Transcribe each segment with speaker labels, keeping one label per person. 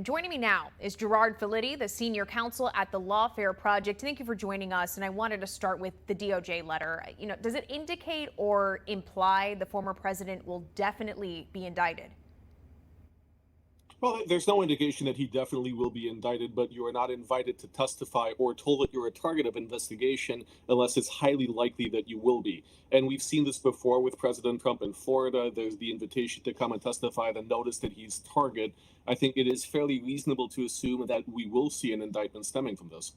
Speaker 1: Joining me now is Gerard Filitti, the senior counsel at the Lawfare Project. Thank you for joining us. And I wanted to start with the DOJ letter. Does it indicate or imply the former president will definitely be indicted?
Speaker 2: Well, there's no indication that he definitely will be indicted, but you are not invited to testify or told that you're a target of investigation unless it's highly likely that you will be. And we've seen this before with President Trump in Florida. There's the invitation to come and testify, the notice that he's target. I think it is fairly reasonable to assume that we will see an indictment stemming from this.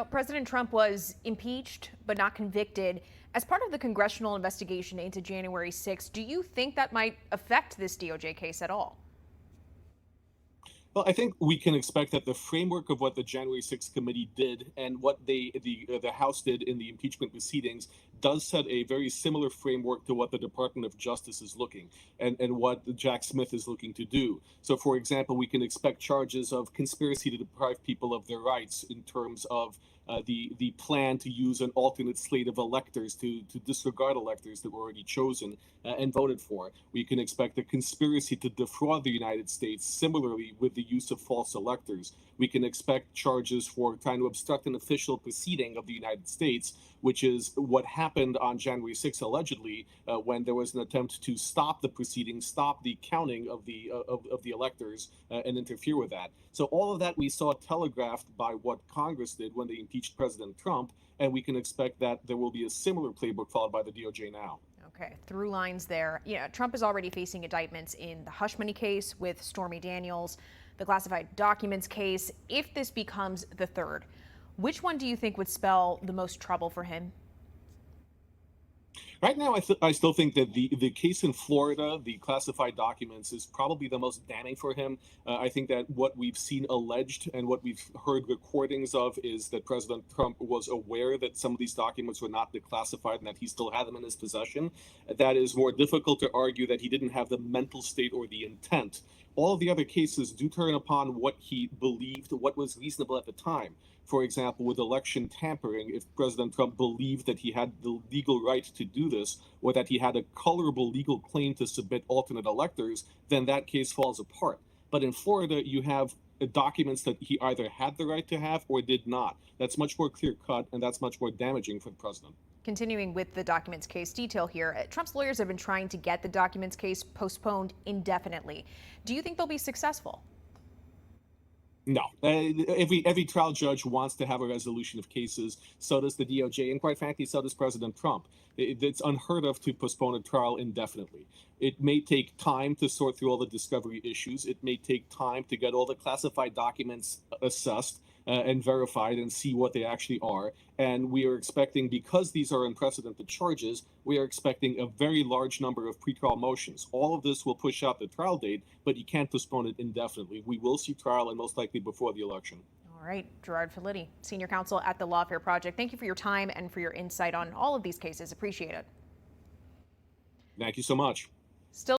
Speaker 1: President Trump was impeached but not convicted. As part of the congressional investigation into January 6th, do you think that might affect this DOJ case at all?
Speaker 2: Well, I think we can expect that the framework of what the January 6th committee did and what the House did in the impeachment proceedings does set a very similar framework to what the Department of Justice is looking and what Jack Smith is looking to do. So, for example, we can expect charges of conspiracy to deprive people of their rights in terms of the plan to use an alternate slate of electors to disregard electors that were already chosen and voted for. We can expect a conspiracy to defraud the United States, similarly with the use of false electors. We can expect charges for trying to obstruct an official proceeding of the United States, which is what happened on January 6th, allegedly, when there was an attempt to stop the proceedings, stop the counting of the electors, and interfere with that. So all of that we saw telegraphed by what Congress did when they impeached President Trump, and we can expect that there will be a similar playbook followed by the DOJ now.
Speaker 1: Okay, through lines there. Trump is already facing indictments in the hush money case with Stormy Daniels, the classified documents case. If this becomes the third, which one do you think would spell the most trouble for him?
Speaker 2: Right now, I still think that the case in Florida, the classified documents, is probably the most damning for him. I think that what we've seen alleged and what we've heard recordings of is that President Trump was aware that some of these documents were not declassified and that he still had them in his possession. That is more difficult to argue that he didn't have the mental state or the intent. All of the other cases do turn upon what he believed, what was reasonable at the time. For example, with election tampering, if President Trump believed that he had the legal right to do this, or that he had a colorable legal claim to submit alternate electors, then that case falls apart. But in Florida, you have documents that he either had the right to have or did not. That's much more clear cut, and that's much more damaging for the president.
Speaker 1: Continuing with the documents case detail here, Trump's lawyers have been trying to get the documents case postponed indefinitely. Do you think they'll be successful?
Speaker 2: No, every trial judge wants to have a resolution of cases. So does the DOJ, and quite frankly, so does President Trump. It's unheard of to postpone a trial indefinitely. It may take time to sort through all the discovery issues. It may take time to get all the classified documents assessed and verified and see what they actually are. And we are expecting, because these are unprecedented charges, we are expecting a very large number of pretrial motions. All of this will push out the trial date, but you can't postpone it indefinitely. We will see trial, and most likely before the election.
Speaker 1: All right, Gerard Filitti, senior counsel at the Lawfare Project. Thank you for your time and for your insight on all of these cases. Appreciate it.
Speaker 2: Thank you so much.